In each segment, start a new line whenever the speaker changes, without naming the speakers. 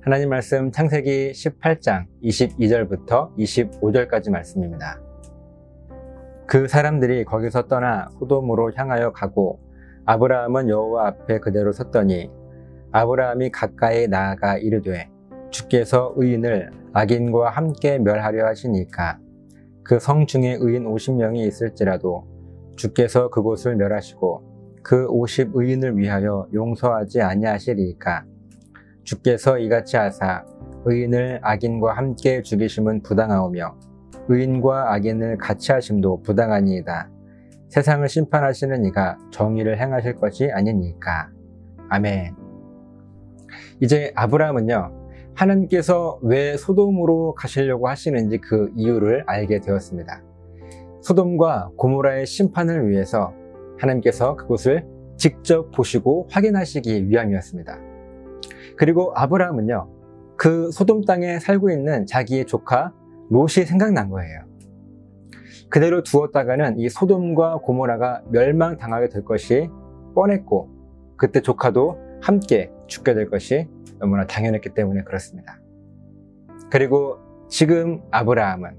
하나님 말씀 창세기 18장 22절부터 25절까지 말씀입니다. 그 사람들이 거기서 떠나 소돔으로 향하여 가고 아브라함은 여호와 앞에 그대로 섰더니 아브라함이 가까이 나아가 이르되 주께서 의인을 악인과 함께 멸하려 하시니까 그 성 중에 의인 50명이 있을지라도 주께서 그곳을 멸하시고 그 50 의인을 위하여 용서하지 아니하시리이까 주께서 이같이 하사 의인을 악인과 함께 죽이심은 부당하오며 의인과 악인을 같이 하심도 부당하니이다. 세상을 심판하시는 이가 정의를 행하실 것이 아니니까. 아멘. 이제 아브라함은요, 하나님께서 왜 소돔으로 가시려고 하시는지 그 이유를 알게 되었습니다. 소돔과 고모라의 심판을 위해서 하나님께서 그곳을 직접 보시고 확인하시기 위함이었습니다. 그리고 아브라함은요, 그 소돔 땅에 살고 있는 자기의 조카 롯이 생각난 거예요. 그대로 두었다가는 이 소돔과 고모라가 멸망당하게 될 것이 뻔했고 그때 조카도 함께 죽게 될 것이 너무나 당연했기 때문에 그렇습니다. 그리고 지금 아브라함은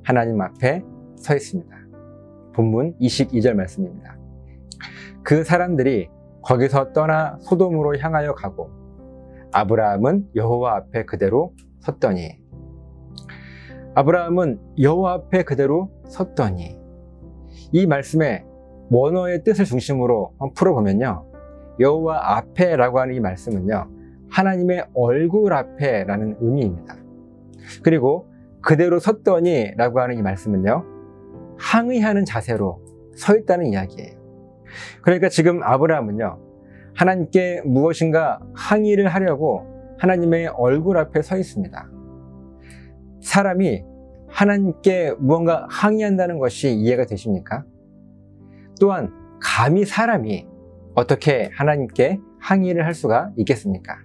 하나님 앞에 서 있습니다. 본문 22절 말씀입니다. 그 사람들이 거기서 떠나 소돔으로 향하여 가고 아브라함은 여호와 앞에 그대로 섰더니, 아브라함은 여호와 앞에 그대로 섰더니, 이 말씀의 원어의 뜻을 중심으로 풀어보면요, 여호와 앞에라고 하는 이 말씀은요, 하나님의 얼굴 앞에라는 의미입니다. 그리고 그대로 섰더니 라고 하는 이 말씀은요, 항의하는 자세로 서 있다는 이야기예요. 그러니까 지금 아브라함은요, 하나님께 무엇인가 항의를 하려고 하나님의 얼굴 앞에 서 있습니다. 사람이 하나님께 무언가 항의한다는 것이 이해가 되십니까? 또한 감히 사람이 어떻게 하나님께 항의를 할 수가 있겠습니까?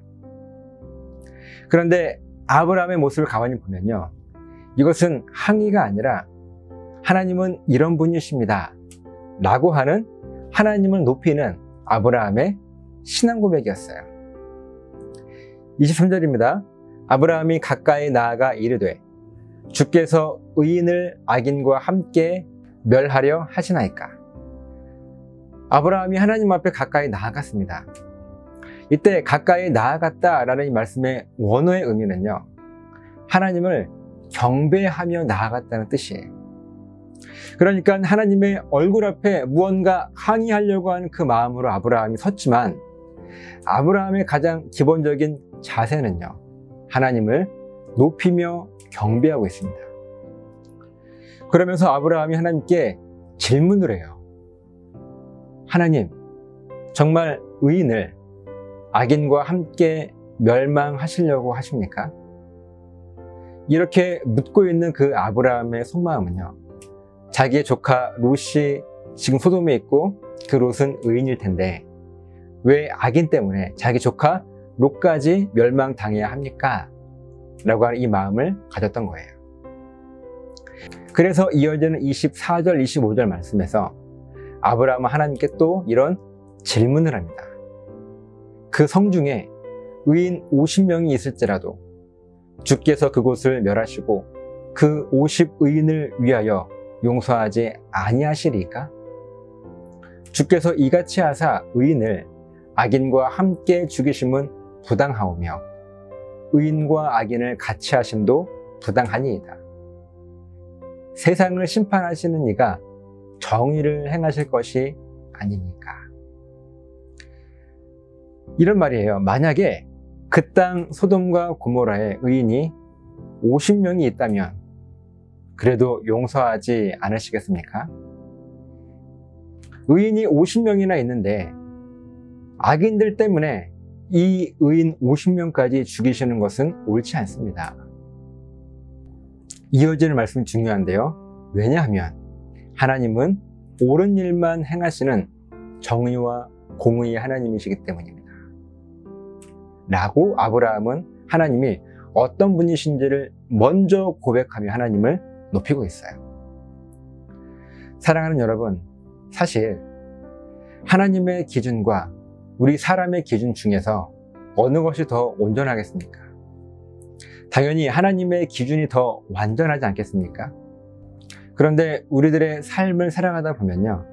그런데 아브라함의 모습을 가만히 보면요, 이것은 항의가 아니라 하나님은 이런 분이십니다 라고 하는, 하나님을 높이는 아브라함의 신앙 고백이었어요. 23절입니다. 아브라함이 가까이 나아가 이르되 주께서 의인을 악인과 함께 멸하려 하시나이까. 아브라함이 하나님 앞에 가까이 나아갔습니다. 이때 가까이 나아갔다라는 이 말씀의 원어의 의미는요, 하나님을 경배하며 나아갔다는 뜻이에요. 그러니까 하나님의 얼굴 앞에 무언가 항의하려고 하는 그 마음으로 아브라함이 섰지만, 아브라함의 가장 기본적인 자세는요, 하나님을 높이며 경배하고 있습니다. 그러면서 아브라함이 하나님께 질문을 해요. 하나님, 정말 의인을 악인과 함께 멸망하시려고 하십니까? 이렇게 묻고 있는 그 아브라함의 속마음은요, 자기의 조카 롯이 지금 소돔에 있고 그 롯은 의인일 텐데 왜 악인 때문에 자기 조카 롯까지 멸망당해야 합니까? 라고 하는 이 마음을 가졌던 거예요. 그래서 이어지는 24절, 25절 말씀에서 아브라함은 하나님께 또 이런 질문을 합니다. 그 성 중에 의인 50명이 있을지라도 주께서 그곳을 멸하시고 그 50 의인을 위하여 용서하지 아니하시리까? 주께서 이같이 하사 의인을 악인과 함께 죽이심은 부당하오며 의인과 악인을 같이 하심도 부당하니이다. 세상을 심판하시는 이가 정의를 행하실 것이 아니니까. 이런 말이에요. 만약에 그 땅 소돔과 고모라에 의인이 50명이 있다면 그래도 용서하지 않으시겠습니까? 의인이 50명이나 있는데 악인들 때문에 이 의인 50명까지 죽이시는 것은 옳지 않습니다. 이어지는 말씀이 중요한데요. 왜냐하면 하나님은 옳은 일만 행하시는 정의와 공의의 하나님이시기 때문입니다. 라고 아브라함은 하나님이 어떤 분이신지를 먼저 고백하며 하나님을 높이고 있어요. 사랑하는 여러분, 사실 하나님의 기준과 우리 사람의 기준 중에서 어느 것이 더 온전하겠습니까? 당연히 하나님의 기준이 더 완전하지 않겠습니까? 그런데 우리들의 삶을 살아가다 보면요,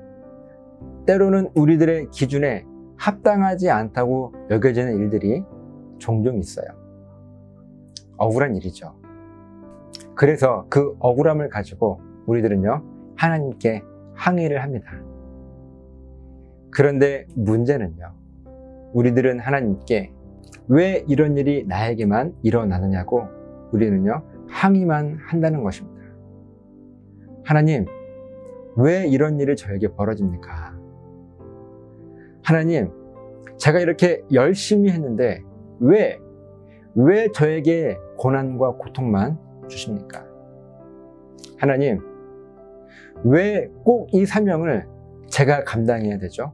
때로는 우리들의 기준에 합당하지 않다고 여겨지는 일들이 종종 있어요. 억울한 일이죠. 그래서 그 억울함을 가지고 우리들은요, 하나님께 항의를 합니다. 그런데 문제는요, 우리들은 하나님께 왜 이런 일이 나에게만 일어나느냐고 우리는요, 항의만 한다는 것입니다. 하나님, 왜 이런 일이 저에게 벌어집니까? 하나님, 제가 이렇게 열심히 했는데 왜 저에게 고난과 고통만 주십니까? 하나님, 왜 꼭 이 사명을 제가 감당해야 되죠?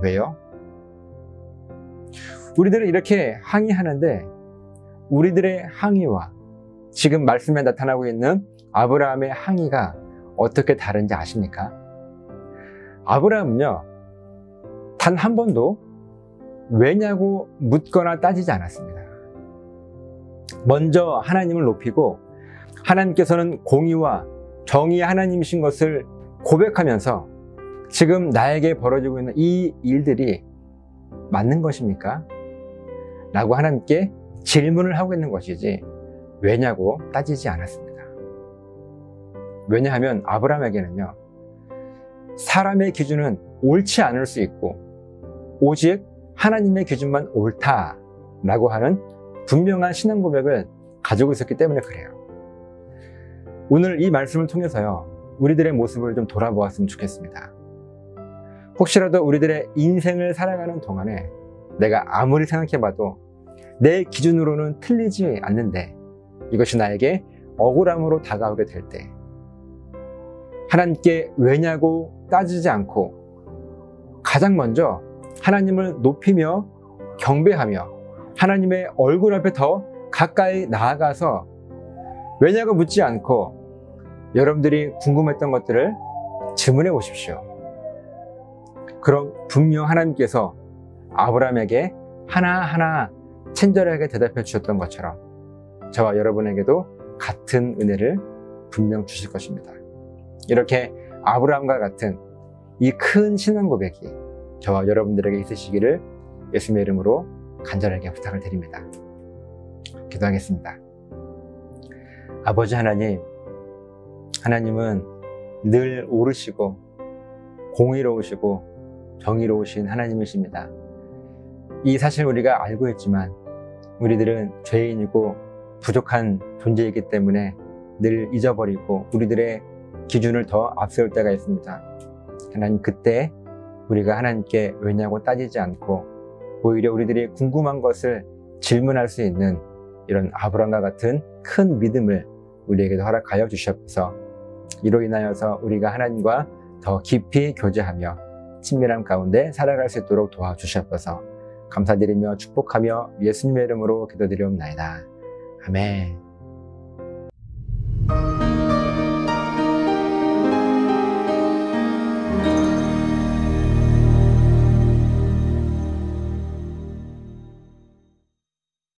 왜요? 우리들은 이렇게 항의하는데 우리들의 항의와 지금 말씀에 나타나고 있는 아브라함의 항의가 어떻게 다른지 아십니까? 아브라함은요, 단 한 번도 왜냐고 묻거나 따지지 않았습니다. 먼저 하나님을 높이고 하나님께서는 공의와 정의의 하나님이신 것을 고백하면서 지금 나에게 벌어지고 있는 이 일들이 맞는 것입니까? 라고 하나님께 질문을 하고 있는 것이지 왜냐고 따지지 않았습니다. 왜냐하면 아브라함에게는요, 사람의 기준은 옳지 않을 수 있고 오직 하나님의 기준만 옳다라고 하는 분명한 신앙 고백을 가지고 있었기 때문에 그래요. 오늘 이 말씀을 통해서요, 우리들의 모습을 좀 돌아보았으면 좋겠습니다. 혹시라도 우리들의 인생을 살아가는 동안에 내가 아무리 생각해봐도 내 기준으로는 틀리지 않는데 이것이 나에게 억울함으로 다가오게 될 때 하나님께 왜냐고 따지지 않고 가장 먼저 하나님을 높이며 경배하며 하나님의 얼굴 앞에 더 가까이 나아가서 왜냐고 묻지 않고 여러분들이 궁금했던 것들을 질문해 보십시오. 그럼 분명 하나님께서 아브라함에게 하나하나 친절하게 대답해 주셨던 것처럼 저와 여러분에게도 같은 은혜를 분명 주실 것입니다. 이렇게 아브라함과 같은 이 큰 신앙 고백이 저와 여러분들에게 있으시기를 예수님의 이름으로 간절하게 부탁을 드립니다. 기도하겠습니다. 아버지 하나님, 하나님은 늘 옳으시고 공의로우시고 정의로우신 하나님이십니다. 이 사실 우리가 알고 있지만 우리들은 죄인이고 부족한 존재이기 때문에 늘 잊어버리고 우리들의 기준을 더 앞세울 때가 있습니다. 하나님, 그때 우리가 하나님께 왜냐고 따지지 않고 오히려 우리들이 궁금한 것을 질문할 수 있는 이런 아브라함과 같은 큰 믿음을 우리에게도 허락하여 주시옵소서. 이로 인하여서 우리가 하나님과 더 깊이 교제하며 친밀함 가운데 살아갈 수 있도록 도와주시옵소서. 감사드리며 축복하며 예수님의 이름으로 기도드리옵나이다. 아멘.